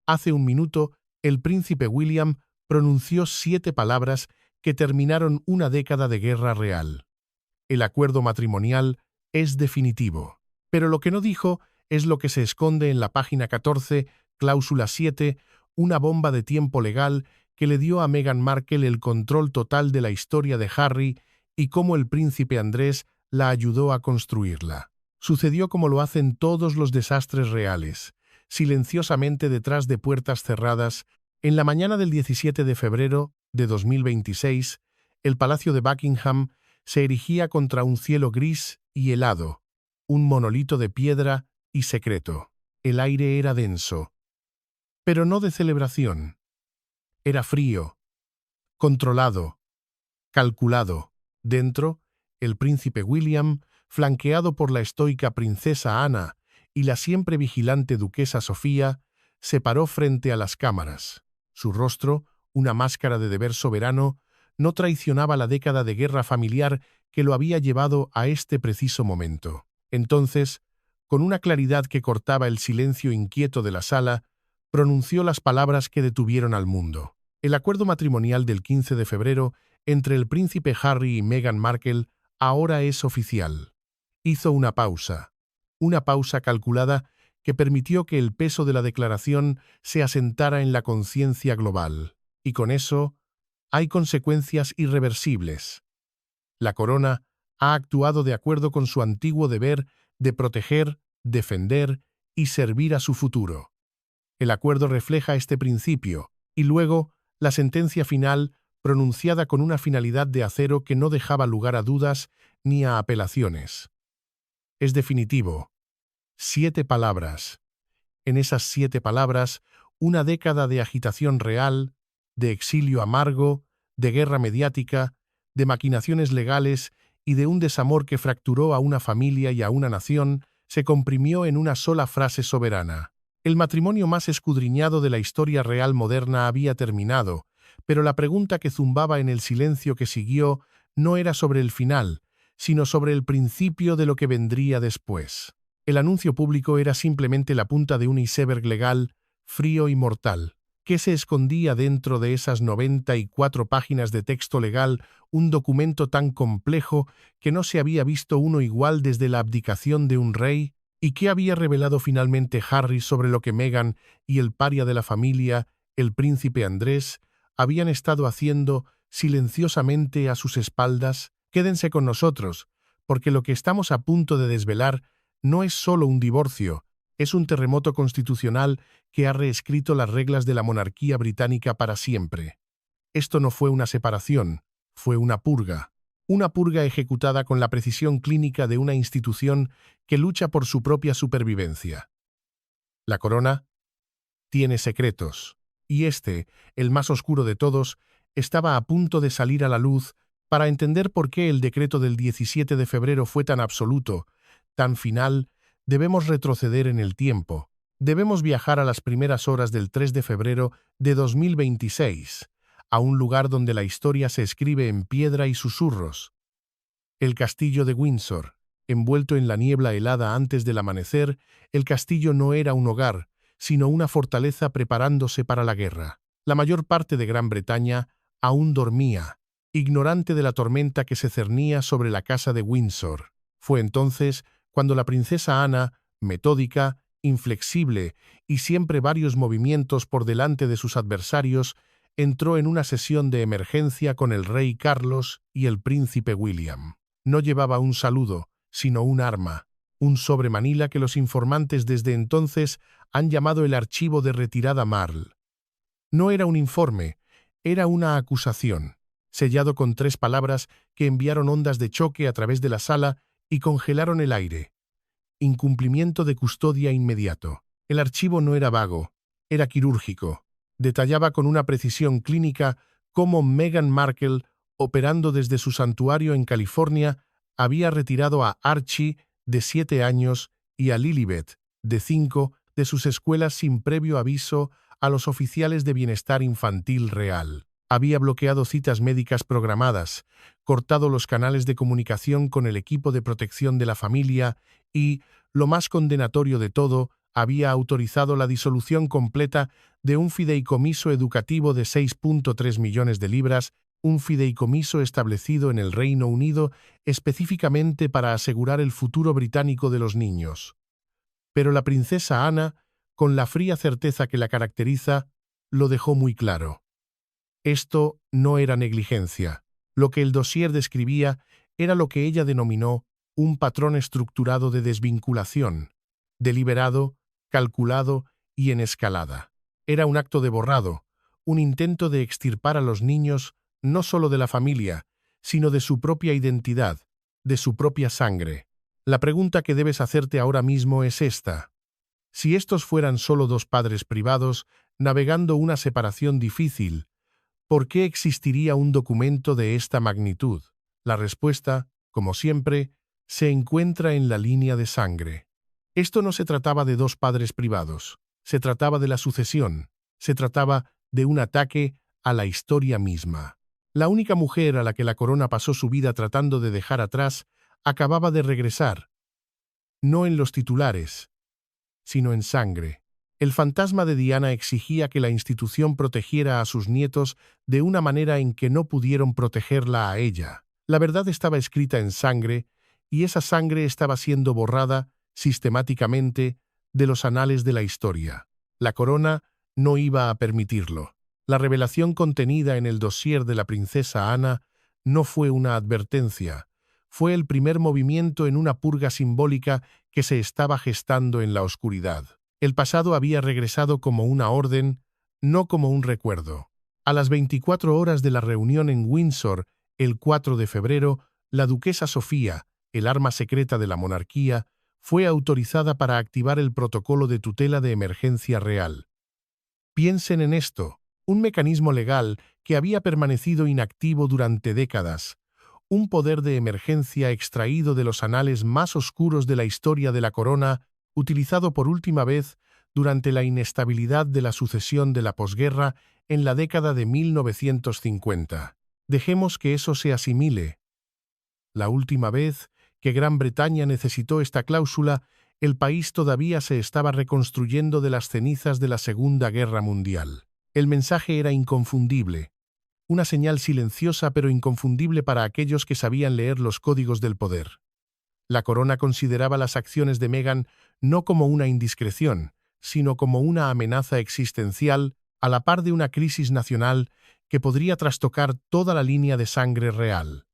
Hace un minuto, el príncipe William pronunció 7 palabras que terminaron una década de guerra real. El acuerdo matrimonial es definitivo. Pero lo que no dijo es lo que se esconde en la página 14, cláusula 7, una bomba de tiempo legal que le dio a Meghan Markle el control total de la historia de Harry y cómo el príncipe Andrés la ayudó a construirla. Sucedió como lo hacen todos los desastres reales, silenciosamente detrás de puertas cerradas. En la mañana del 17 de febrero de 2026, el Palacio de Buckingham se erigía contra un cielo gris y helado, un monolito de piedra y secreto. El aire era denso, pero no de celebración. Era frío, controlado, calculado. Dentro, el príncipe William, flanqueado por la estoica princesa Ana y la siempre vigilante duquesa Sofía, se paró frente a las cámaras. Su rostro, una máscara de deber soberano, no traicionaba la década de guerra familiar que lo había llevado a este preciso momento. Entonces, con una claridad que cortaba el silencio inquieto de la sala, pronunció las palabras que detuvieron al mundo. El acuerdo matrimonial del 15 de febrero entre el príncipe Harry y Meghan Markle ahora es oficial. Hizo una pausa calculada que permitió que el peso de la declaración se asentara en la conciencia global. Y con eso, hay consecuencias irreversibles. La corona ha actuado de acuerdo con su antiguo deber de proteger, defender y servir a su futuro. El acuerdo refleja este principio, y luego, la sentencia final, pronunciada con una finalidad de acero que no dejaba lugar a dudas ni a apelaciones. Es definitivo. 7 palabras. En esas 7 palabras, una década de agitación real, de exilio amargo, de guerra mediática, de maquinaciones legales y de un desamor que fracturó a una familia y a una nación, se comprimió en una sola frase soberana. El matrimonio más escudriñado de la historia real moderna había terminado, pero la pregunta que zumbaba en el silencio que siguió no era sobre el final, sino sobre el principio de lo que vendría después. El anuncio público era simplemente la punta de un iceberg legal, frío y mortal. ¿Qué se escondía dentro de esas 94 páginas de texto legal, un documento tan complejo que no se había visto uno igual desde la abdicación de un rey? ¿Y qué había revelado finalmente Harry sobre lo que Meghan y el paria de la familia, el príncipe Andrés, habían estado haciendo silenciosamente a sus espaldas? Quédense con nosotros, porque lo que estamos a punto de desvelar no es solo un divorcio, es un terremoto constitucional que ha reescrito las reglas de la monarquía británica para siempre. Esto no fue una separación, fue una purga ejecutada con la precisión clínica de una institución que lucha por su propia supervivencia. La corona tiene secretos, y este, el más oscuro de todos, estaba a punto de salir a la luz para entender por qué el decreto del 17 de febrero fue tan absoluto, tan final. Debemos retroceder en el tiempo. Debemos viajar a las primeras horas del 3 de febrero de 2026, a un lugar donde la historia se escribe en piedra y susurros. El castillo de Windsor. Envuelto en la niebla helada antes del amanecer, el castillo no era un hogar, sino una fortaleza preparándose para la guerra. La mayor parte de Gran Bretaña aún dormía, ignorante de la tormenta que se cernía sobre la casa de Windsor. Fue entonces cuando la princesa Ana, metódica, inflexible y siempre varios movimientos por delante de sus adversarios, entró en una sesión de emergencia con el rey Carlos y el príncipe William. No llevaba un saludo, sino un arma, un sobre Manila que los informantes desde entonces han llamado el archivo de retirada Marl. No era un informe, era una acusación, sellado con 3 palabras que enviaron ondas de choque a través de la sala y congelaron el aire. Incumplimiento de custodia inmediato. El archivo no era vago, era quirúrgico. Detallaba con una precisión clínica cómo Meghan Markle, operando desde su santuario en California, había retirado a Archie, de 7 años, y a Lilibet, de 5, de sus escuelas sin previo aviso a los oficiales de bienestar infantil real. Había bloqueado citas médicas programadas, cortado los canales de comunicación con el equipo de protección de la familia y, lo más condenatorio de todo, había autorizado la disolución completa de un fideicomiso educativo de 6,3 millones de libras, un fideicomiso establecido en el Reino Unido específicamente para asegurar el futuro británico de los niños. Pero la princesa Ana, con la fría certeza que la caracteriza, lo dejó muy claro. Esto no era negligencia. Lo que el dossier describía era lo que ella denominó un patrón estructurado de desvinculación, deliberado, calculado y en escalada. Era un acto de borrado, un intento de extirpar a los niños no solo de la familia, sino de su propia identidad, de su propia sangre. La pregunta que debes hacerte ahora mismo es esta. Si estos fueran solo dos padres privados, navegando una separación difícil, ¿por qué existiría un documento de esta magnitud? La respuesta, como siempre, se encuentra en la línea de sangre. Esto no se trataba de dos padres privados, se trataba de la sucesión, se trataba de un ataque a la historia misma. La única mujer a la que la corona pasó su vida tratando de dejar atrás acababa de regresar, no en los titulares, sino en sangre. El fantasma de Diana exigía que la institución protegiera a sus nietos de una manera en que no pudieron protegerla a ella. La verdad estaba escrita en sangre, y esa sangre estaba siendo borrada sistemáticamente de los anales de la historia. La corona no iba a permitirlo. La revelación contenida en el dossier de la princesa Ana no fue una advertencia, fue el primer movimiento en una purga simbólica que se estaba gestando en la oscuridad. El pasado había regresado como una orden, no como un recuerdo. A las 24 horas de la reunión en Windsor, el 4 de febrero, la duquesa Sofía, el arma secreta de la monarquía, fue autorizada para activar el protocolo de tutela de emergencia real. Piensen en esto, un mecanismo legal que había permanecido inactivo durante décadas, un poder de emergencia extraído de los anales más oscuros de la historia de la corona, utilizado por última vez durante la inestabilidad de la sucesión de la posguerra en la década de 1950. Dejemos que eso se asimile. La última vez que Gran Bretaña necesitó esta cláusula, el país todavía se estaba reconstruyendo de las cenizas de la Segunda Guerra Mundial. El mensaje era inconfundible. Una señal silenciosa pero inconfundible para aquellos que sabían leer los códigos del poder. La corona consideraba las acciones de Meghan no como una indiscreción, sino como una amenaza existencial a la par de una crisis nacional que podría trastocar toda la línea de sangre real.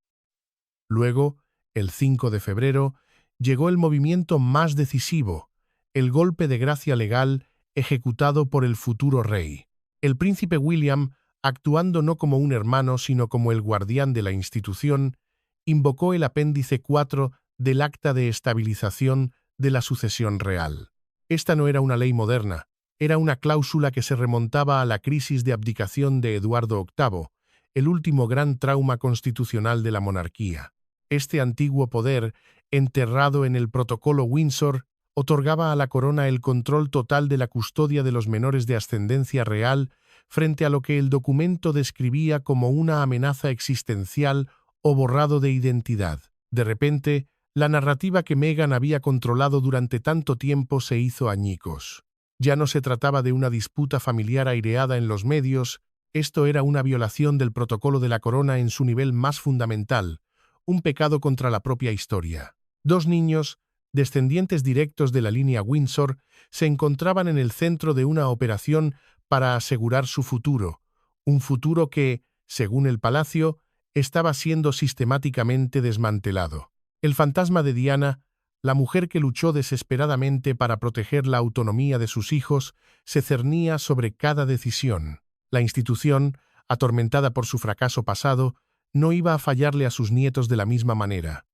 Luego, el 5 de febrero, llegó el movimiento más decisivo, el golpe de gracia legal ejecutado por el futuro rey. El príncipe William, actuando no como un hermano sino como el guardián de la institución, invocó el apéndice 4 del Acta de Estabilización de la Sucesión Real. Esta no era una ley moderna, era una cláusula que se remontaba a la crisis de abdicación de Eduardo VIII, el último gran trauma constitucional de la monarquía. Este antiguo poder, enterrado en el Protocolo Windsor, otorgaba a la corona el control total de la custodia de los menores de ascendencia real frente a lo que el documento describía como una amenaza existencial o borrado de identidad. De repente, la narrativa que Meghan había controlado durante tanto tiempo se hizo añicos. Ya no se trataba de una disputa familiar aireada en los medios, esto era una violación del protocolo de la corona en su nivel más fundamental, un pecado contra la propia historia. Dos niños, descendientes directos de la línea Windsor, se encontraban en el centro de una operación para asegurar su futuro, un futuro que, según el palacio, estaba siendo sistemáticamente desmantelado. El fantasma de Diana, la mujer que luchó desesperadamente para proteger la autonomía de sus hijos, se cernía sobre cada decisión. La institución, atormentada por su fracaso pasado, no iba a fallarle a sus nietos de la misma manera.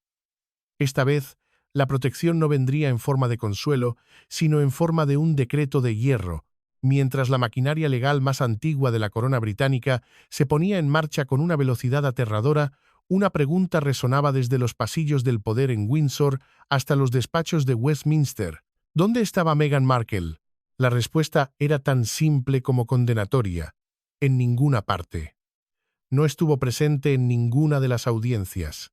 Esta vez, la protección no vendría en forma de consuelo, sino en forma de un decreto de hierro, mientras la maquinaria legal más antigua de la corona británica se ponía en marcha con una velocidad aterradora. Una pregunta resonaba desde los pasillos del poder en Windsor hasta los despachos de Westminster. ¿Dónde estaba Meghan Markle? La respuesta era tan simple como condenatoria. En ninguna parte. No estuvo presente en ninguna de las audiencias.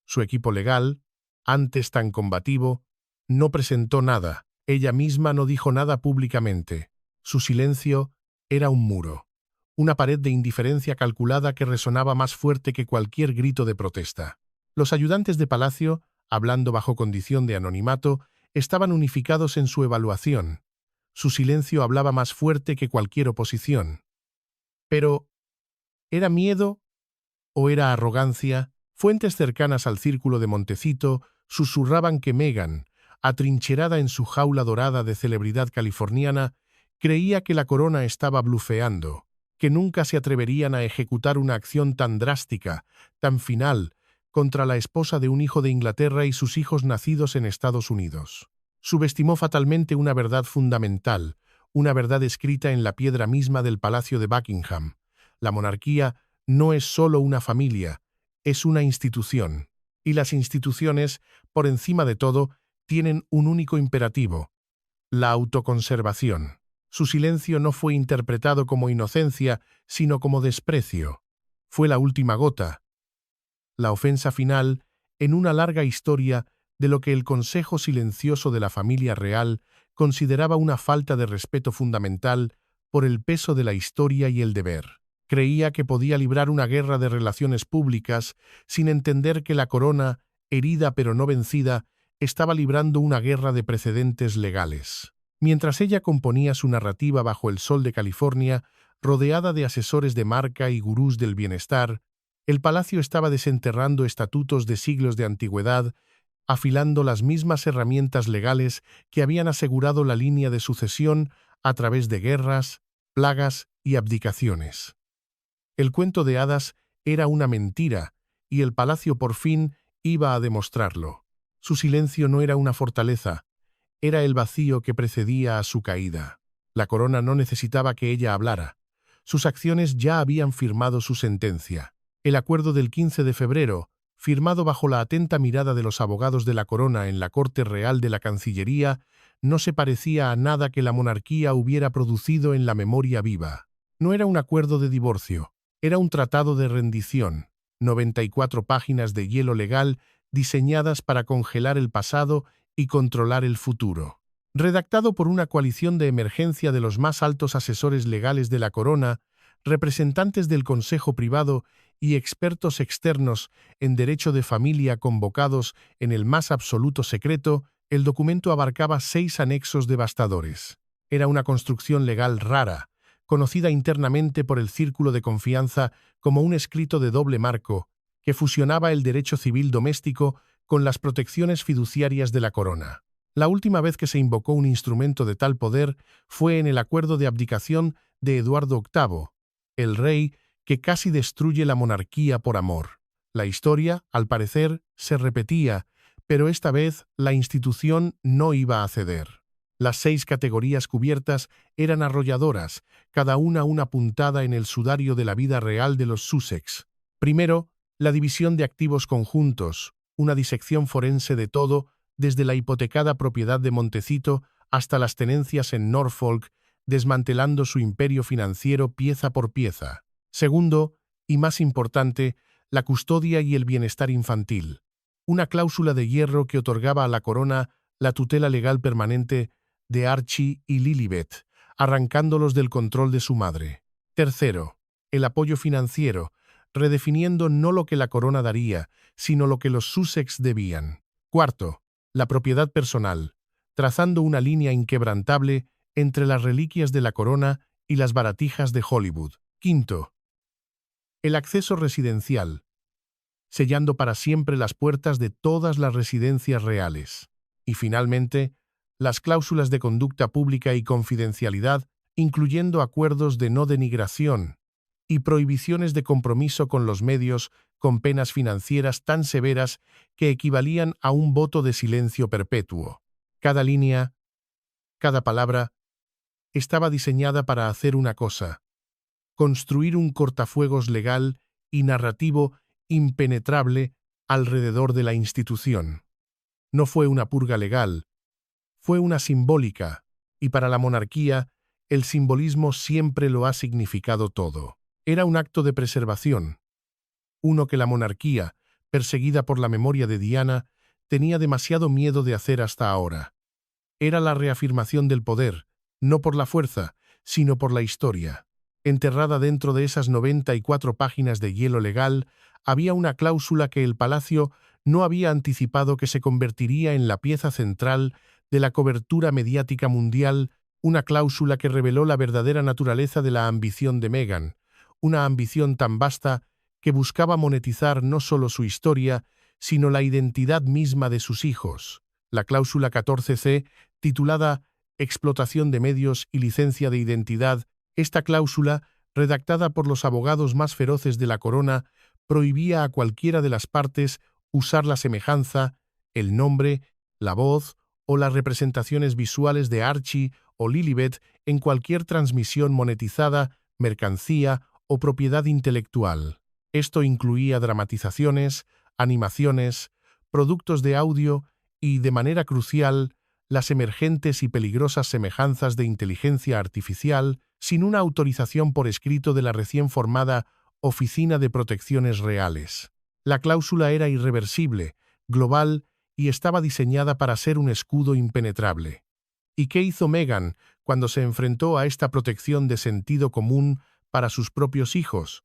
Su equipo legal, antes tan combativo, no presentó nada. Ella misma no dijo nada públicamente. Su silencio era un muro, una pared de indiferencia calculada que resonaba más fuerte que cualquier grito de protesta. Los ayudantes de palacio, hablando bajo condición de anonimato, estaban unificados en su evaluación. Su silencio hablaba más fuerte que cualquier oposición. Pero, ¿era miedo o era arrogancia? Fuentes cercanas al círculo de Montecito susurraban que Meghan, atrincherada en su jaula dorada de celebridad californiana, creía que la corona estaba blufeando, que nunca se atreverían a ejecutar una acción tan drástica, tan final, contra la esposa de un hijo de Inglaterra y sus hijos nacidos en Estados Unidos. Subestimó fatalmente una verdad fundamental, una verdad escrita en la piedra misma del Palacio de Buckingham. La monarquía no es solo una familia, es una institución. Y las instituciones, por encima de todo, tienen un único imperativo: la autoconservación. Su silencio no fue interpretado como inocencia, sino como desprecio. Fue la última gota, la ofensa final, en una larga historia de lo que el Consejo Silencioso de la Familia Real consideraba una falta de respeto fundamental por el peso de la historia y el deber. Creía que podía librar una guerra de relaciones públicas sin entender que la corona, herida pero no vencida, estaba librando una guerra de precedentes legales. Mientras ella componía su narrativa bajo el sol de California, rodeada de asesores de marca y gurús del bienestar, el palacio estaba desenterrando estatutos de siglos de antigüedad, afilando las mismas herramientas legales que habían asegurado la línea de sucesión a través de guerras, plagas y abdicaciones. El cuento de hadas era una mentira, y el palacio por fin iba a demostrarlo. Su silencio no era una fortaleza, era el vacío que precedía a su caída. La corona no necesitaba que ella hablara. Sus acciones ya habían firmado su sentencia. El acuerdo del 15 de febrero, firmado bajo la atenta mirada de los abogados de la corona en la Corte Real de la Cancillería, no se parecía a nada que la monarquía hubiera producido en la memoria viva. No era un acuerdo de divorcio, era un tratado de rendición, 94 páginas de hielo legal diseñadas para congelar el pasado y controlar el futuro. Redactado por una coalición de emergencia de los más altos asesores legales de la corona, representantes del Consejo Privado y expertos externos en derecho de familia convocados en el más absoluto secreto, el documento abarcaba 6 anexos devastadores. Era una construcción legal rara, conocida internamente por el círculo de confianza como un escrito de doble marco, que fusionaba el derecho civil doméstico con las protecciones fiduciarias de la corona. La última vez que se invocó un instrumento de tal poder fue en el acuerdo de abdicación de Eduardo VIII, el rey que casi destruye la monarquía por amor. La historia, al parecer, se repetía, pero esta vez la institución no iba a ceder. Las 6 categorías cubiertas eran arrolladoras, cada una puntada en el sudario de la vida real de los Sussex. Primero, la división de activos conjuntos, una disección forense de todo, desde la hipotecada propiedad de Montecito hasta las tenencias en Norfolk, desmantelando su imperio financiero pieza por pieza. Segundo, y más importante, la custodia y el bienestar infantil, una cláusula de hierro que otorgaba a la corona la tutela legal permanente de Archie y Lilibet, arrancándolos del control de su madre. Tercero, el apoyo financiero, redefiniendo no lo que la corona daría, sino lo que los Sussex debían. Cuarto, la propiedad personal, trazando una línea inquebrantable entre las reliquias de la corona y las baratijas de Hollywood. Quinto, el acceso residencial, sellando para siempre las puertas de todas las residencias reales. Y finalmente, las cláusulas de conducta pública y confidencialidad, incluyendo acuerdos de no denigración y prohibiciones de compromiso con los medios con penas financieras tan severas que equivalían a un voto de silencio perpetuo. Cada línea, cada palabra, estaba diseñada para hacer una cosa: construir un cortafuegos legal y narrativo impenetrable alrededor de la institución. No fue una purga legal, fue una simbólica, y para la monarquía, el simbolismo siempre lo ha significado todo. Era un acto de preservación, uno que la monarquía, perseguida por la memoria de Diana, tenía demasiado miedo de hacer hasta ahora. Era la reafirmación del poder, no por la fuerza, sino por la historia. Enterrada dentro de esas 94 páginas de hielo legal, había una cláusula que el palacio no había anticipado que se convertiría en la pieza central de la cobertura mediática mundial, una cláusula que reveló la verdadera naturaleza de la ambición de Meghan, una ambición tan vasta que buscaba monetizar no solo su historia, sino la identidad misma de sus hijos. La cláusula 14C, titulada Explotación de medios y licencia de identidad, esta cláusula, redactada por los abogados más feroces de la corona, prohibía a cualquiera de las partes usar la semejanza, el nombre, la voz o las representaciones visuales de Archie o Lilibet en cualquier transmisión monetizada, mercancía o propiedad intelectual. Esto incluía dramatizaciones, animaciones, productos de audio y, de manera crucial, las emergentes y peligrosas semejanzas de inteligencia artificial sin una autorización por escrito de la recién formada Oficina de Protecciones Reales. La cláusula era irreversible, global y estaba diseñada para ser un escudo impenetrable. ¿Y qué hizo Meghan cuando se enfrentó a esta protección de sentido común para sus propios hijos?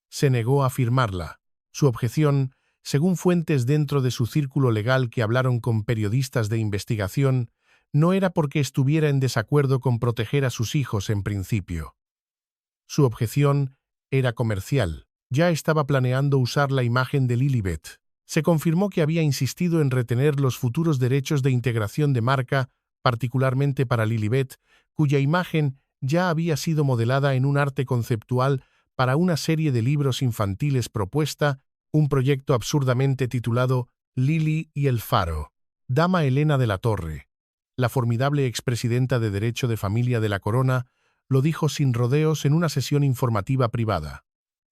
Se negó a firmarla. Su objeción, según fuentes dentro de su círculo legal que hablaron con periodistas de investigación, no era porque estuviera en desacuerdo con proteger a sus hijos en principio. Su objeción era comercial. Ya estaba planeando usar la imagen de Lilibet. Se confirmó que había insistido en retener los futuros derechos de integración de marca, particularmente para Lilibet, cuya imagen ya había sido modelada en un arte conceptual para una serie de libros infantiles propuesta, un proyecto absurdamente titulado Lily y el Faro. Dama Elena de la Torre, la formidable expresidenta de Derecho de Familia de la Corona, lo dijo sin rodeos en una sesión informativa privada.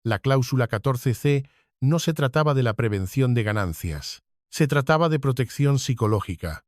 La cláusula 14C no se trataba de la prevención de ganancias, se trataba de protección psicológica.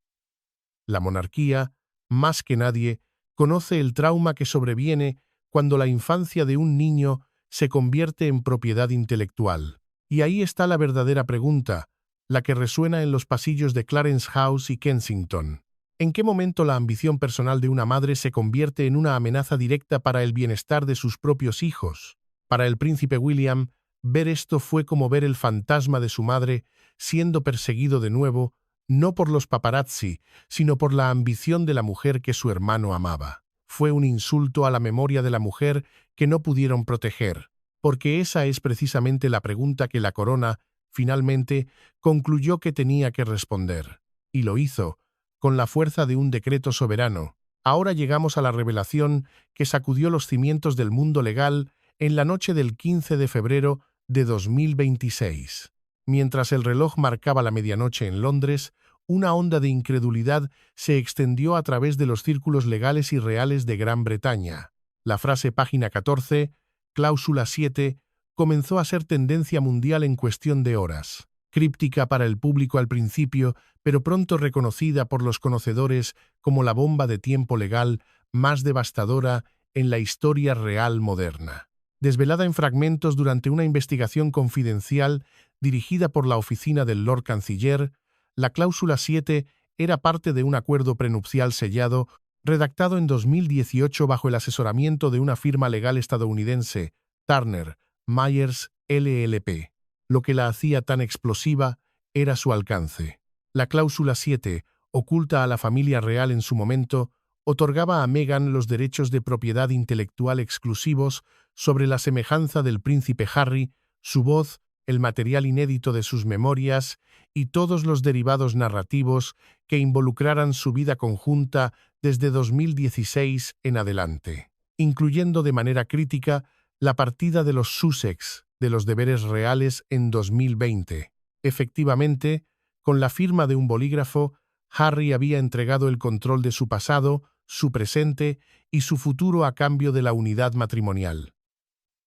La monarquía, más que nadie, conoce el trauma que sobreviene cuando la infancia de un niño se convierte en propiedad intelectual. Y ahí está la verdadera pregunta, la que resuena en los pasillos de Clarence House y Kensington. ¿En qué momento la ambición personal de una madre se convierte en una amenaza directa para el bienestar de sus propios hijos? Para el príncipe William, ver esto fue como ver el fantasma de su madre siendo perseguido de nuevo, no por los paparazzi, sino por la ambición de la mujer que su hermano amaba. Fue un insulto a la memoria de la mujer que no pudieron proteger, porque esa es precisamente la pregunta que la corona, finalmente, concluyó que tenía que responder. Y lo hizo, con la fuerza de un decreto soberano. Ahora llegamos a la revelación que sacudió los cimientos del mundo legal en la noche del 15 de febrero de 2026. Mientras el reloj marcaba la medianoche en Londres, una onda de incredulidad se extendió a través de los círculos legales y reales de Gran Bretaña. La frase página 14, cláusula 7, comenzó a ser tendencia mundial en cuestión de horas. Críptica para el público al principio, pero pronto reconocida por los conocedores como la bomba de tiempo legal más devastadora en la historia real moderna. Desvelada en fragmentos durante una investigación confidencial dirigida por la oficina del Lord Canciller, la cláusula 7 era parte de un acuerdo prenupcial sellado, redactado en 2018 bajo el asesoramiento de una firma legal estadounidense, Turner Myers LLP. Lo que la hacía tan explosiva era su alcance. La cláusula 7, oculta a la familia real en su momento, otorgaba a Meghan los derechos de propiedad intelectual exclusivos sobre la semejanza del príncipe Harry, su voz, el material inédito de sus memorias y todos los derivados narrativos que involucraran su vida conjunta desde 2016 en adelante, incluyendo de manera crítica la partida de los Sussex de los deberes reales en 2020. Efectivamente, con la firma de un bolígrafo, Harry había entregado el control de su pasado, su presente y su futuro a cambio de la unidad matrimonial.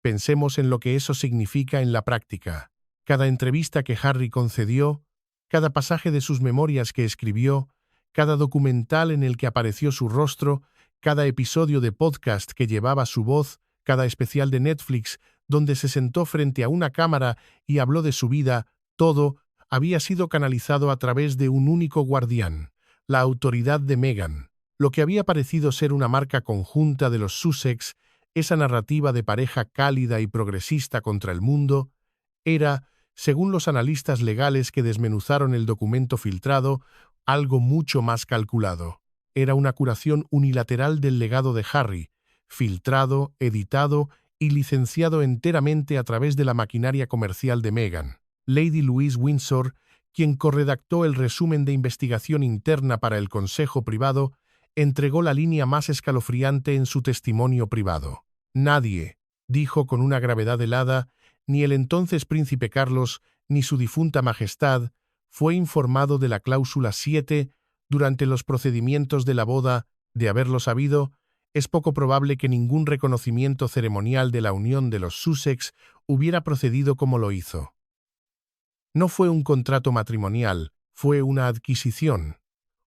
Pensemos en lo que eso significa en la práctica. Cada entrevista que Harry concedió, cada pasaje de sus memorias que escribió, cada documental en el que apareció su rostro, cada episodio de podcast que llevaba su voz, cada especial de Netflix donde se sentó frente a una cámara y habló de su vida, todo había sido canalizado a través de un único guardián, la autoridad de Meghan. Lo que había parecido ser una marca conjunta de los Sussex, esa narrativa de pareja cálida y progresista contra el mundo, era, según los analistas legales que desmenuzaron el documento filtrado, algo mucho más calculado. Era una curación unilateral del legado de Harry, filtrado, editado y licenciado enteramente a través de la maquinaria comercial de Meghan. Lady Louise Windsor, quien corredactó el resumen de investigación interna para el Consejo Privado, entregó la línea más escalofriante en su testimonio privado. Nadie, dijo con una gravedad helada, ni el entonces príncipe Carlos, ni su difunta majestad, fue informado de la cláusula 7 durante los procedimientos de la boda. De haberlo sabido, es poco probable que ningún reconocimiento ceremonial de la unión de los Sussex hubiera procedido como lo hizo. No fue un contrato matrimonial, fue una adquisición,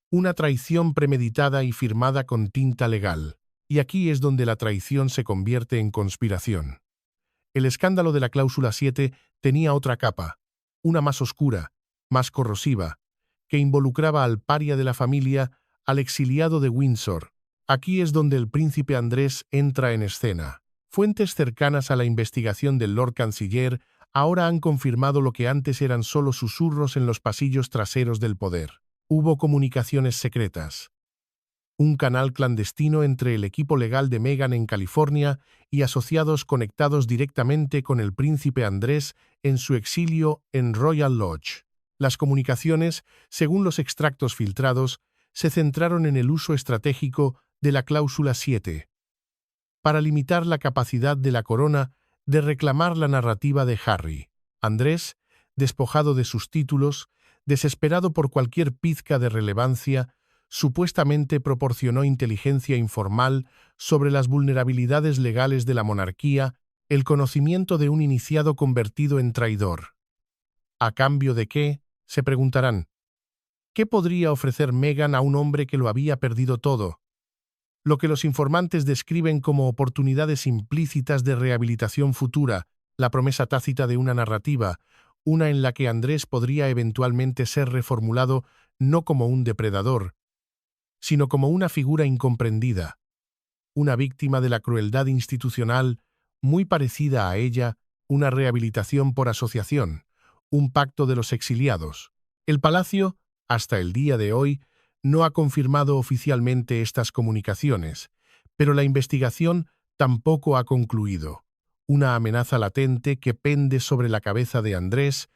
una traición premeditada y firmada con tinta legal. Y aquí es donde la traición se convierte en conspiración. El escándalo de la cláusula 7 tenía otra capa, una más oscura, más corrosiva, que involucraba al paria de la familia, al exiliado de Windsor. Aquí es donde el príncipe Andrés entra en escena. Fuentes cercanas a la investigación del Lord Canciller ahora han confirmado lo que antes eran solo susurros en los pasillos traseros del poder. Hubo comunicaciones secretas. Un canal clandestino entre el equipo legal de Meghan en California y asociados conectados directamente con el príncipe Andrés en su exilio en Royal Lodge. Las comunicaciones, según los extractos filtrados, se centraron en el uso estratégico de la cláusula 7 para limitar la capacidad de la corona de reclamar la narrativa de Harry. Andrés, despojado de sus títulos, desesperado por cualquier pizca de relevancia, supuestamente proporcionó inteligencia informal sobre las vulnerabilidades legales de la monarquía, el conocimiento de un iniciado convertido en traidor. ¿A cambio de qué?, se preguntarán. ¿Qué podría ofrecer Meghan a un hombre que lo había perdido todo? Lo que los informantes describen como oportunidades implícitas de rehabilitación futura, la promesa tácita de una narrativa, una en la que Andrés podría eventualmente ser reformulado no como un depredador, sino como una figura incomprendida, una víctima de la crueldad institucional muy parecida a ella, una rehabilitación por asociación, un pacto de los exiliados. El Palacio, hasta el día de hoy, no ha confirmado oficialmente estas comunicaciones, pero la investigación tampoco ha concluido. Una amenaza latente que pende sobre la cabeza de Andrés.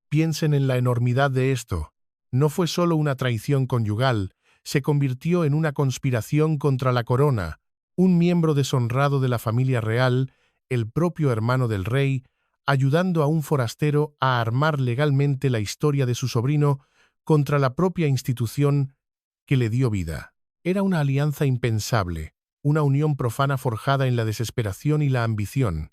Piensen en la enormidad de esto. No fue solo una traición conyugal, se convirtió en una conspiración contra la corona. Un miembro deshonrado de la familia real, el propio hermano del rey, ayudando a un forastero a armar legalmente la historia de su sobrino contra la propia institución que le dio vida. Era una alianza impensable, una unión profana forjada en la desesperación y la ambición,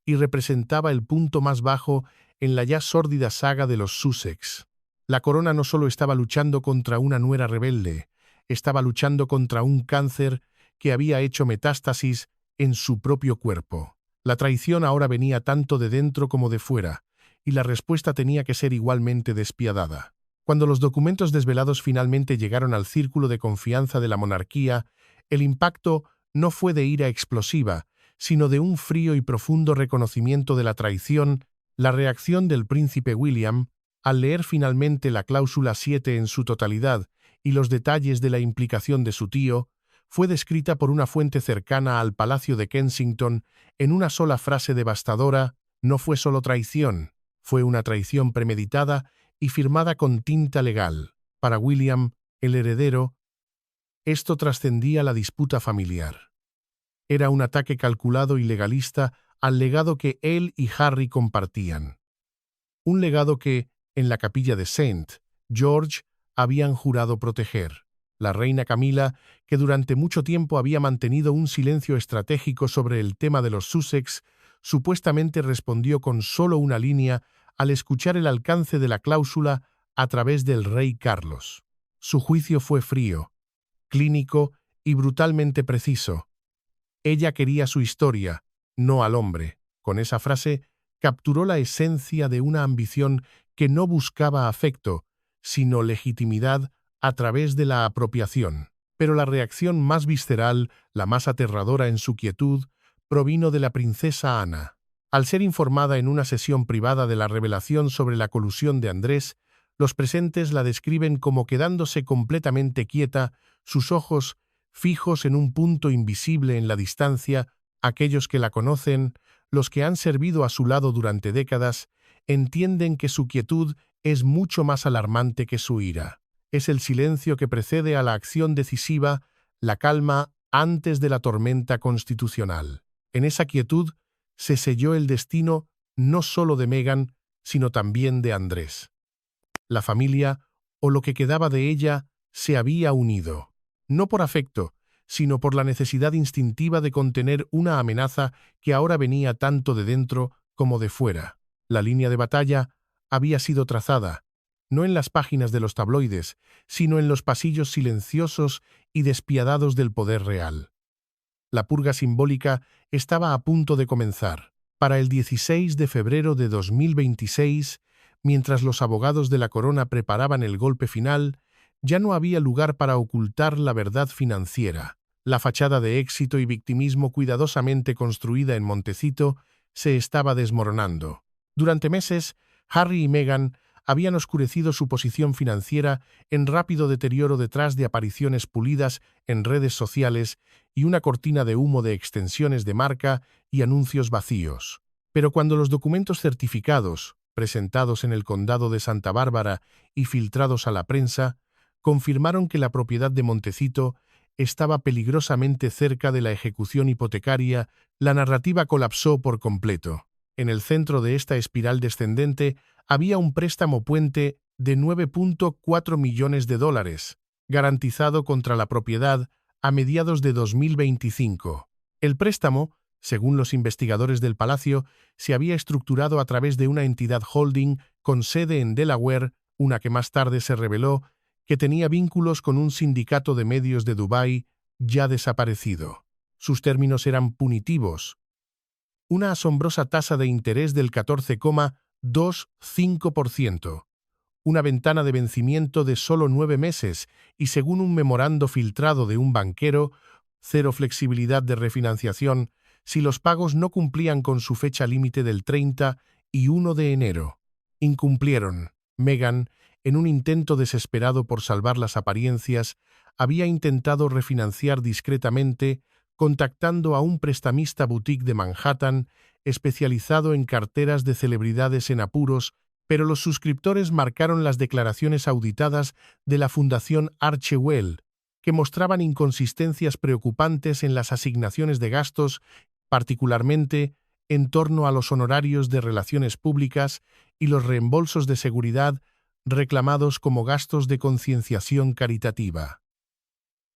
y representaba el punto más bajo en la ya sórdida saga de los Sussex. La corona no solo estaba luchando contra una nuera rebelde, estaba luchando contra un cáncer que había hecho metástasis en su propio cuerpo. La traición ahora venía tanto de dentro como de fuera, y la respuesta tenía que ser igualmente despiadada. Cuando los documentos desvelados finalmente llegaron al círculo de confianza de la monarquía, el impacto no fue de ira explosiva, sino de un frío y profundo reconocimiento de la traición. La reacción del príncipe William, al leer finalmente la cláusula 7 en su totalidad y los detalles de la implicación de su tío, fue descrita por una fuente cercana al Palacio de Kensington en una sola frase devastadora: no fue solo traición, fue una traición premeditada y firmada con tinta legal. Para William, el heredero, esto trascendía la disputa familiar. Era un ataque calculado y legalista al legado que él y Harry compartían. Un legado que, en la capilla de St. George, habían jurado proteger. La reina Camila, que durante mucho tiempo había mantenido un silencio estratégico sobre el tema de los Sussex, supuestamente respondió con solo una línea al escuchar el alcance de la cláusula a través del rey Carlos. Su juicio fue frío, clínico y brutalmente preciso. Ella quería su historia, no al hombre. Con esa frase capturó la esencia de una ambición que no buscaba afecto, sino legitimidad a través de la apropiación. Pero la reacción más visceral, la más aterradora en su quietud, provino de la princesa Ana. Al ser informada en una sesión privada de la revelación sobre la colusión de Andrés, los presentes la describen como quedándose completamente quieta, sus ojos fijos en un punto invisible en la distancia. Aquellos que la conocen, los que han servido a su lado durante décadas, entienden que su quietud es mucho más alarmante que su ira. Es el silencio que precede a la acción decisiva, la calma antes de la tormenta constitucional. En esa quietud se selló el destino no solo de Meghan, sino también de Andrés. La familia, o lo que quedaba de ella, se había unido. No por afecto, sino por la necesidad instintiva de contener una amenaza que ahora venía tanto de dentro como de fuera. La línea de batalla había sido trazada, no en las páginas de los tabloides, sino en los pasillos silenciosos y despiadados del poder real. La purga simbólica estaba a punto de comenzar. Para el 16 de febrero de 2026, mientras los abogados de la corona preparaban el golpe final, ya no había lugar para ocultar la verdad financiera. La fachada de éxito y victimismo cuidadosamente construida en Montecito se estaba desmoronando. Durante meses, Harry y Meghan habían oscurecido su posición financiera en rápido deterioro detrás de apariciones pulidas en redes sociales y una cortina de humo de extensiones de marca y anuncios vacíos. Pero cuando los documentos certificados, presentados en el condado de Santa Bárbara y filtrados a la prensa, confirmaron que la propiedad de Montecito estaba peligrosamente cerca de la ejecución hipotecaria, la narrativa colapsó por completo. En el centro de esta espiral descendente había un préstamo puente de $9.4 millones, garantizado contra la propiedad a mediados de 2025. El préstamo, según los investigadores del Palacio, se había estructurado a través de una entidad holding con sede en Delaware, una que más tarde se reveló que tenía vínculos con un sindicato de medios de Dubái ya desaparecido. Sus términos eran punitivos. Una asombrosa tasa de interés del 14,25%, una ventana de vencimiento de solo 9 meses y, según un memorando filtrado de un banquero, cero flexibilidad de refinanciación si los pagos no cumplían con su fecha límite del 31 de enero. Incumplieron. Meghan, en un intento desesperado por salvar las apariencias, había intentado refinanciar discretamente, contactando a un prestamista boutique de Manhattan especializado en carteras de celebridades en apuros, pero los suscriptores marcaron las declaraciones auditadas de la Fundación Archewell, que mostraban inconsistencias preocupantes en las asignaciones de gastos, particularmente en torno a los honorarios de relaciones públicas y los reembolsos de seguridad reclamados como gastos de concienciación caritativa.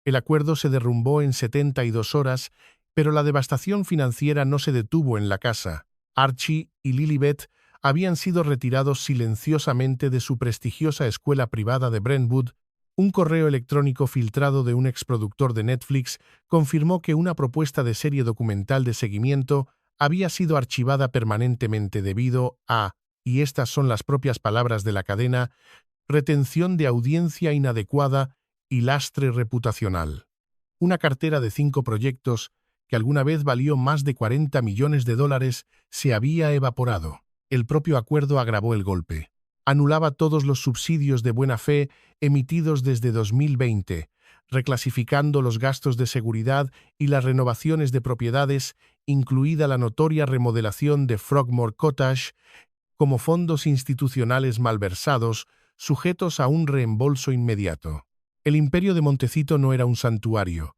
El acuerdo se derrumbó en 72 horas, pero la devastación financiera no se detuvo en la casa. Archie y Lilibet habían sido retirados silenciosamente de su prestigiosa escuela privada de Brentwood. Un correo electrónico filtrado de un exproductor de Netflix confirmó que una propuesta de serie documental de seguimiento había sido archivada permanentemente debido a, y estas son las propias palabras de la cadena, retención de audiencia inadecuada y lastre reputacional. Una cartera de 5 proyectos, que alguna vez valió más de $40 millones, se había evaporado. El propio acuerdo agravó el golpe. Anulaba todos los subsidios de buena fe emitidos desde 2020, reclasificando los gastos de seguridad y las renovaciones de propiedades, incluida la notoria remodelación de Frogmore Cottage, como fondos institucionales malversados, sujetos a un reembolso inmediato. El imperio de Montecito no era un santuario.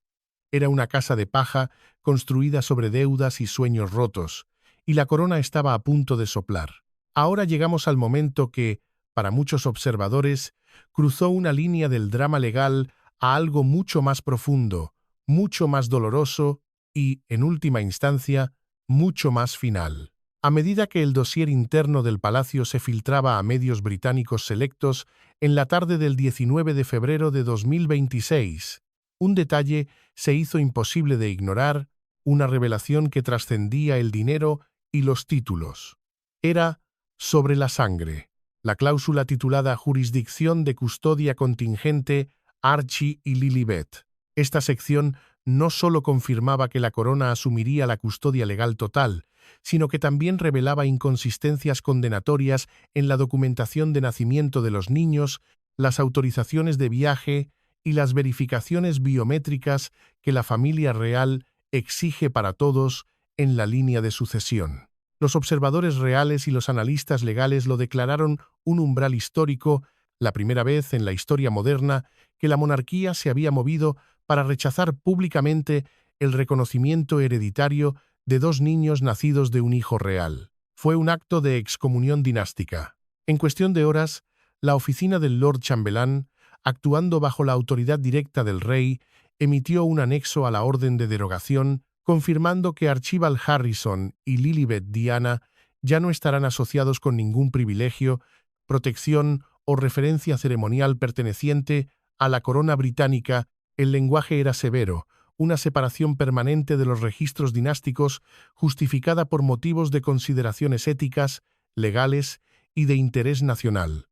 Era una casa de paja construida sobre deudas y sueños rotos, y la corona estaba a punto de soplar. Ahora llegamos al momento que, para muchos observadores, cruzó una línea del drama legal a algo mucho más profundo, mucho más doloroso y, en última instancia, mucho más final. A medida que el dossier interno del palacio se filtraba a medios británicos selectos, en la tarde del 19 de febrero de 2026, un detalle se hizo imposible de ignorar, una revelación que trascendía el dinero y los títulos. Era sobre la sangre. la cláusula titulada Jurisdicción de Custodia Contingente Archie y Lilibet. Esta sección no solo confirmaba que la corona asumiría la custodia legal total, sino que también revelaba inconsistencias condenatorias en la documentación de nacimiento de los niños, las autorizaciones de viaje y las verificaciones biométricas que la familia real exige para todos en la línea de sucesión. Los observadores reales y los analistas legales lo declararon un umbral histórico, la primera vez en la historia moderna que la monarquía se había movido para rechazar públicamente el reconocimiento hereditario de dos niños nacidos de un hijo real. Fue un acto de excomunión dinástica. En cuestión de horas, la oficina del Lord Chambelán, actuando bajo la autoridad directa del rey, emitió un anexo a la orden de derogación, confirmando que Archibald Harrison y Lilibet Diana ya no estarán asociados con ningún privilegio, protección o referencia ceremonial perteneciente a la corona británica. El lenguaje era severo, una separación permanente de los registros dinásticos justificada por motivos de consideraciones éticas, legales y de interés nacional.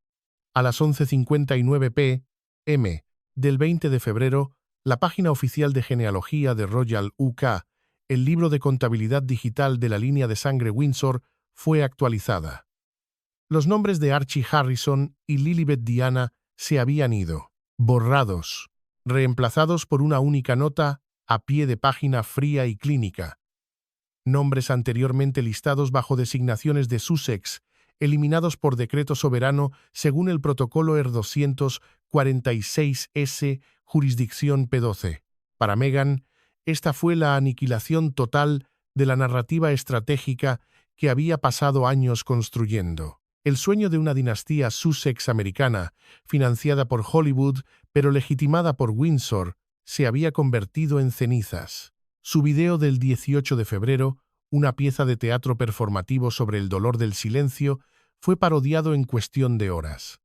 A las 11:59 p.m. del 20 de febrero, la página oficial de genealogía de Royal UK, el libro de contabilidad digital de la línea de sangre Windsor, fue actualizada. Los nombres de Archie Harrison y Lilibet Diana se habían ido, borrados, reemplazados por una única nota a pie de página fría y clínica. Nombres anteriormente listados bajo designaciones de Sussex, eliminados por decreto soberano según el protocolo ER 246-S, jurisdicción P12. Para Meghan, esta fue la aniquilación total de la narrativa estratégica que había pasado años construyendo. El sueño de una dinastía Sussex americana, financiada por Hollywood, pero legitimada por Windsor, se había convertido en cenizas. Su video del 18 de febrero, una pieza de teatro performativo sobre el dolor del silencio, fue parodiado en cuestión de horas.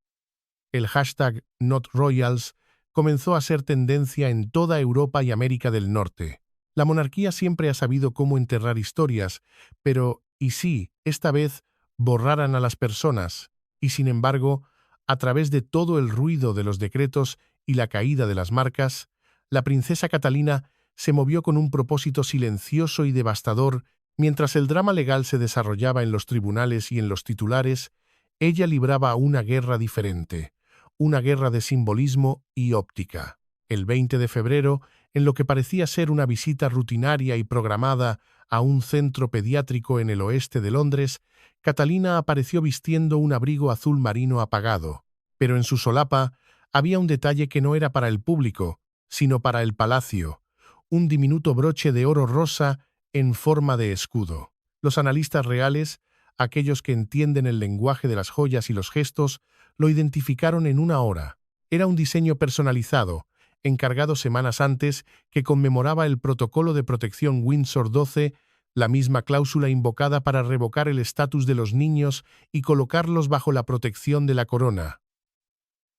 El hashtag #NotRoyals comenzó a ser tendencia en toda Europa y América del Norte. La monarquía siempre ha sabido cómo enterrar historias, pero, ¿y si, esta vez, borraran a las personas? Y sin embargo, a través de todo el ruido de los decretos y la caída de las marcas, la princesa Catalina se movió con un propósito silencioso y devastador. Mientras el drama legal se desarrollaba en los tribunales y en los titulares, ella libraba una guerra diferente, una guerra de simbolismo y óptica. El 20 de febrero, en lo que parecía ser una visita rutinaria y programada a un centro pediátrico en el oeste de Londres, Catalina apareció vistiendo un abrigo azul marino apagado, pero en su solapa había un detalle que no era para el público, sino para el palacio, un diminuto broche de oro rosa en forma de escudo. Los analistas reales, aquellos que entienden el lenguaje de las joyas y los gestos, lo identificaron en una hora. Era un diseño personalizado, encargado semanas antes, que conmemoraba el protocolo de protección Windsor XII, la misma cláusula invocada para revocar el estatus de los niños y colocarlos bajo la protección de la corona.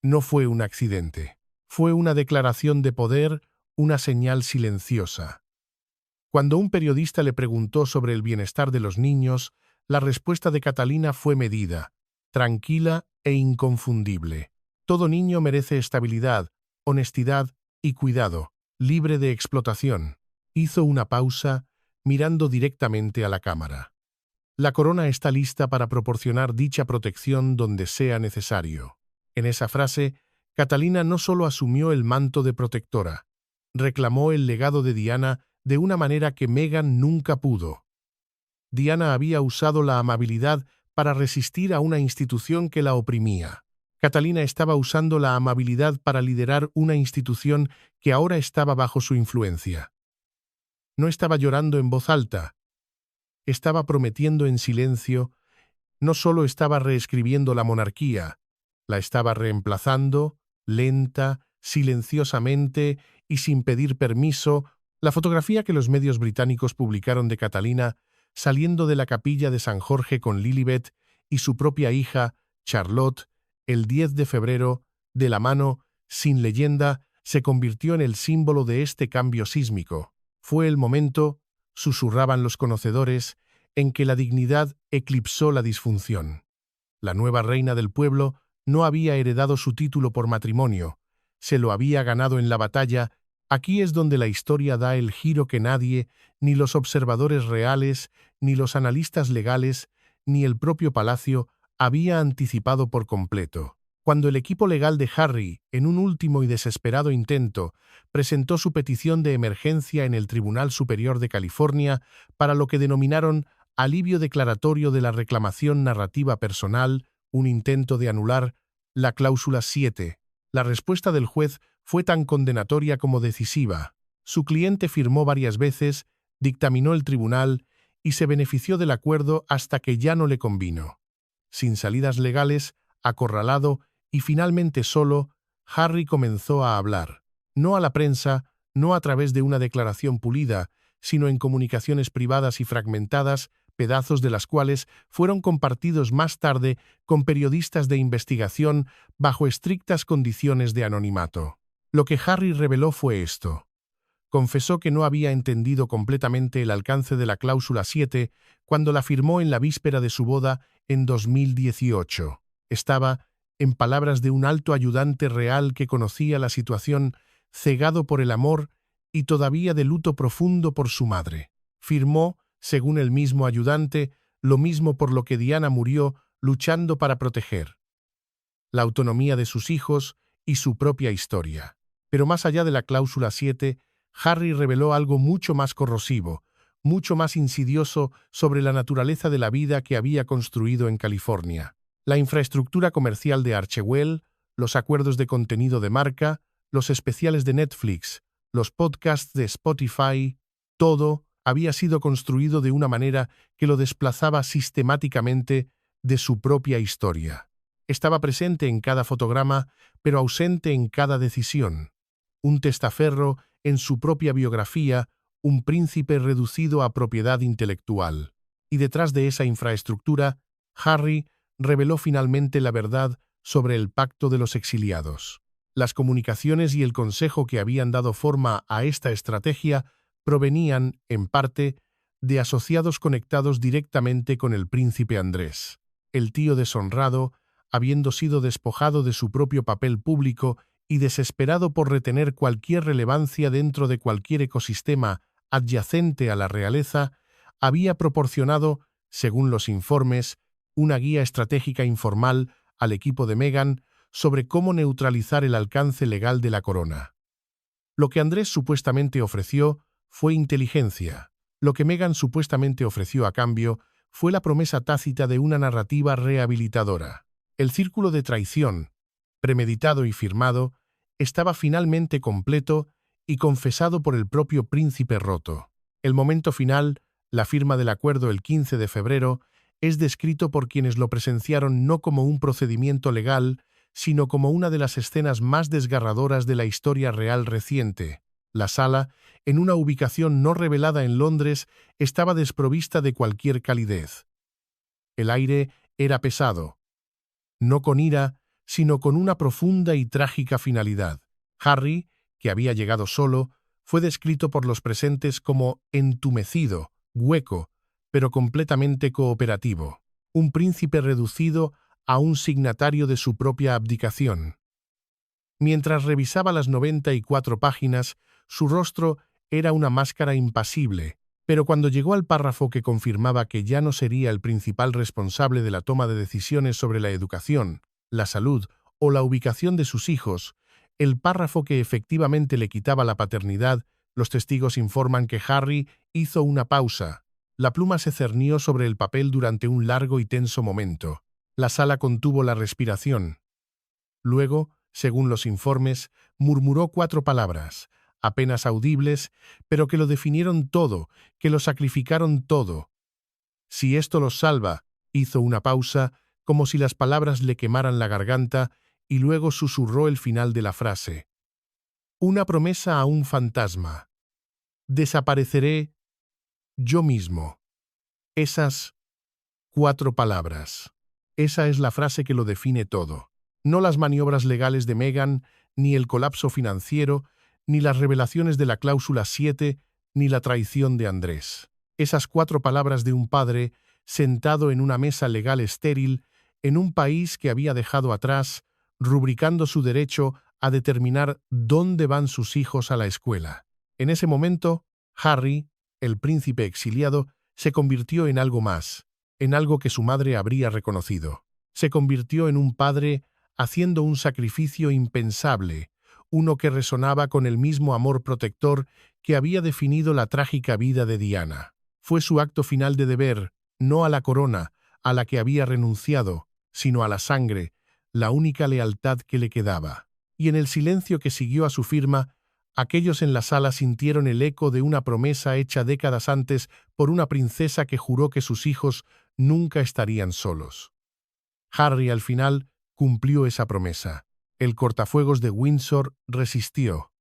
No fue un accidente. Fue una declaración de poder, una señal silenciosa. Cuando un periodista le preguntó sobre el bienestar de los niños, la respuesta de Catalina fue medida, tranquila e inconfundible. Todo niño merece estabilidad, honestidad y cuidado, libre de explotación. Hizo una pausa, mirando directamente a la cámara. La corona está lista para proporcionar dicha protección donde sea necesario. En esa frase, Catalina no solo asumió el manto de protectora, reclamó el legado de Diana de una manera que Meghan nunca pudo. Diana había usado la amabilidad para resistir a una institución que la oprimía. Catalina estaba usando la amabilidad para liderar una institución que ahora estaba bajo su influencia. No estaba llorando en voz alta, estaba prometiendo en silencio, no solo estaba reescribiendo la monarquía, la estaba reemplazando, lenta, silenciosamente y sin pedir permiso. La fotografía que los medios británicos publicaron de Catalina saliendo de la capilla de San Jorge con Lilibet y su propia hija, Charlotte, el 10 de febrero, de la mano, sin leyenda, se convirtió en el símbolo de este cambio sísmico. Fue el momento, susurraban los conocedores, en que la dignidad eclipsó la disfunción. La nueva reina del pueblo no había heredado su título por matrimonio, se lo había ganado en la batalla. Aquí es donde la historia da el giro que nadie, ni los observadores reales, ni los analistas legales, ni el propio palacio, había anticipado por completo. Cuando el equipo legal de Harry, en un último y desesperado intento, presentó su petición de emergencia en el Tribunal Superior de California para lo que denominaron alivio declaratorio de la reclamación narrativa personal, un intento de anular la cláusula 7, la respuesta del juez fue tan condenatoria como decisiva. Su cliente firmó varias veces, dictaminó el tribunal y se benefició del acuerdo hasta que ya no le convino. Sin salidas legales, acorralado y finalmente solo, Harry comenzó a hablar. No a la prensa, no a través de una declaración pulida, sino en comunicaciones privadas y fragmentadas, pedazos de las cuales fueron compartidos más tarde con periodistas de investigación bajo estrictas condiciones de anonimato. Lo que Harry reveló fue esto. Confesó que no había entendido completamente el alcance de la cláusula 7 cuando la firmó en la víspera de su boda en 2018. Estaba, en palabras de un alto ayudante real que conocía la situación, cegado por el amor y todavía de luto profundo por su madre. Firmó, según el mismo ayudante, lo mismo por lo que Diana murió luchando para proteger: la autonomía de sus hijos y su propia historia. Pero más allá de la cláusula 7, Harry reveló algo mucho más corrosivo, mucho más insidioso sobre la naturaleza de la vida que había construido en California. La infraestructura comercial de Archewell, los acuerdos de contenido de marca, los especiales de Netflix, los podcasts de Spotify, todo había sido construido de una manera que lo desplazaba sistemáticamente de su propia historia. Estaba presente en cada fotograma, pero ausente en cada decisión. Un testaferro en su propia biografía, un príncipe reducido a propiedad intelectual. Y detrás de esa infraestructura, Harry reveló finalmente la verdad sobre el pacto de los exiliados. Las comunicaciones y el consejo que habían dado forma a esta estrategia provenían, en parte, de asociados conectados directamente con el príncipe Andrés. El tío deshonrado, habiendo sido despojado de su propio papel público y desesperado por retener cualquier relevancia dentro de cualquier ecosistema adyacente a la realeza, había proporcionado, según los informes, una guía estratégica informal al equipo de Meghan sobre cómo neutralizar el alcance legal de la corona. Lo que Andrés supuestamente ofreció fue inteligencia. Lo que Meghan supuestamente ofreció a cambio fue la promesa tácita de una narrativa rehabilitadora. El círculo de traición, premeditado y firmado, estaba finalmente completo y confesado por el propio príncipe roto. El momento final, la firma del acuerdo el 15 de febrero, es descrito por quienes lo presenciaron no como un procedimiento legal, sino como una de las escenas más desgarradoras de la historia real reciente. La sala, en una ubicación no revelada en Londres, estaba desprovista de cualquier calidez. El aire era pesado, no con ira, sino con una profunda y trágica finalidad. Harry, que había llegado solo, fue descrito por los presentes como entumecido, hueco, pero completamente cooperativo. Un príncipe reducido a un signatario de su propia abdicación. Mientras revisaba las 94 páginas, su rostro era una máscara impasible, pero cuando llegó al párrafo que confirmaba que ya no sería el principal responsable de la toma de decisiones sobre la educación, la salud o la ubicación de sus hijos, el párrafo que efectivamente le quitaba la paternidad, los testigos informan que Harry hizo una pausa. La pluma se cernió sobre el papel durante un largo y tenso momento. La sala contuvo la respiración. Luego, según los informes, murmuró 4 palabras, apenas audibles, pero que lo definieron todo, que lo sacrificaron todo. Si esto los salva, hizo una pausa, como si las palabras le quemaran la garganta, y luego susurró el final de la frase. Una promesa a un fantasma. Desapareceré yo mismo. Esas 4 palabras. Esa es la frase que lo define todo. No las maniobras legales de Meghan, ni el colapso financiero, ni las revelaciones de la cláusula 7, ni la traición de Andrés. Esas 4 palabras de un padre, sentado en una mesa legal estéril, en un país que había dejado atrás, rubricando su derecho a determinar dónde van sus hijos a la escuela. En ese momento, Harry, el príncipe exiliado, se convirtió en algo más, en algo que su madre habría reconocido. Se convirtió en un padre haciendo un sacrificio impensable, uno que resonaba con el mismo amor protector que había definido la trágica vida de Diana. Fue su acto final de deber, no a la corona, a la que había renunciado, sino a la sangre, la única lealtad que le quedaba. Y en el silencio que siguió a su firma, aquellos en la sala sintieron el eco de una promesa hecha décadas antes por una princesa que juró que sus hijos nunca estarían solos. Harry, al final, cumplió esa promesa. El cortafuegos de Windsor resistió.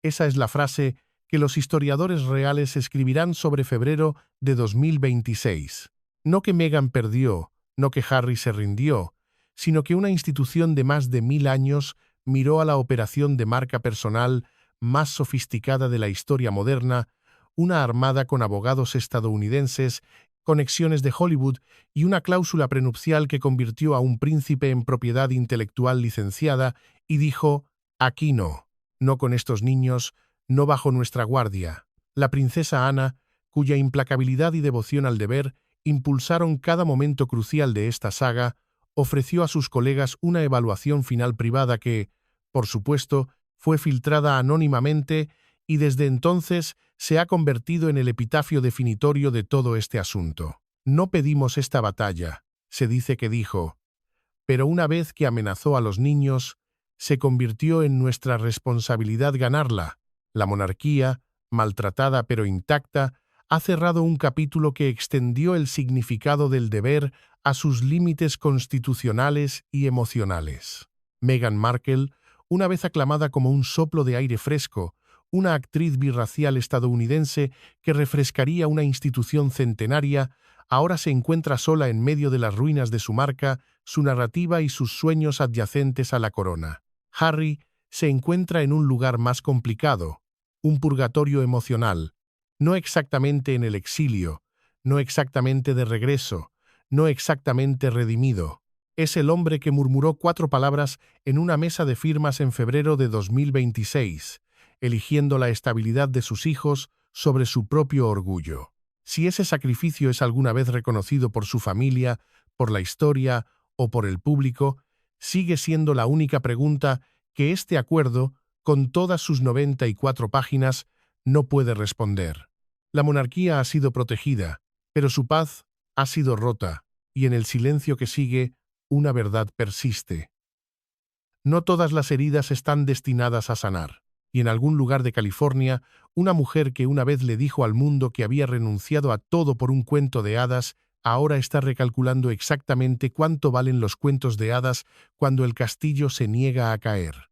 Esa es la frase que los historiadores reales escribirán sobre febrero de 2026. No que Meghan perdió, no que Harry se rindió, sino que una institución de más de 1000 años miró a la operación de marca personal más sofisticada de la historia moderna, una armada con abogados estadounidenses, conexiones de Hollywood y una cláusula prenupcial que convirtió a un príncipe en propiedad intelectual licenciada, y dijo: «Aquí no, no con estos niños, no bajo nuestra guardia». La princesa Ana, cuya implacabilidad y devoción al deber impulsaron cada momento crucial de esta saga, ofreció a sus colegas una evaluación final privada que, por supuesto, fue filtrada anónimamente y desde entonces se ha convertido en el epitafio definitorio de todo este asunto. «No pedimos esta batalla», se dice que dijo, «pero una vez que amenazó a los niños, se convirtió en nuestra responsabilidad ganarla. La monarquía, maltratada pero intacta, ha cerrado un capítulo que extendió el significado del deber a sus límites constitucionales y emocionales». Meghan Markle, una vez aclamada como un soplo de aire fresco, una actriz birracial estadounidense que refrescaría una institución centenaria, ahora se encuentra sola en medio de las ruinas de su marca, su narrativa y sus sueños adyacentes a la corona. Harry se encuentra en un lugar más complicado, un purgatorio emocional, no exactamente en el exilio, no exactamente de regreso, no exactamente redimido. Es el hombre que murmuró 4 palabras en una mesa de firmas en febrero de 2026, eligiendo la estabilidad de sus hijos sobre su propio orgullo. Si ese sacrificio es alguna vez reconocido por su familia, por la historia o por el público, sigue siendo la única pregunta que este acuerdo, con todas sus 94 páginas, no puede responder. La monarquía ha sido protegida, pero su paz ha sido rota, y en el silencio que sigue, una verdad persiste. No todas las heridas están destinadas a sanar, y en algún lugar de California, una mujer que una vez le dijo al mundo que había renunciado a todo por un cuento de hadas, ahora está recalculando exactamente cuánto valen los cuentos de hadas cuando el castillo se niega a caer.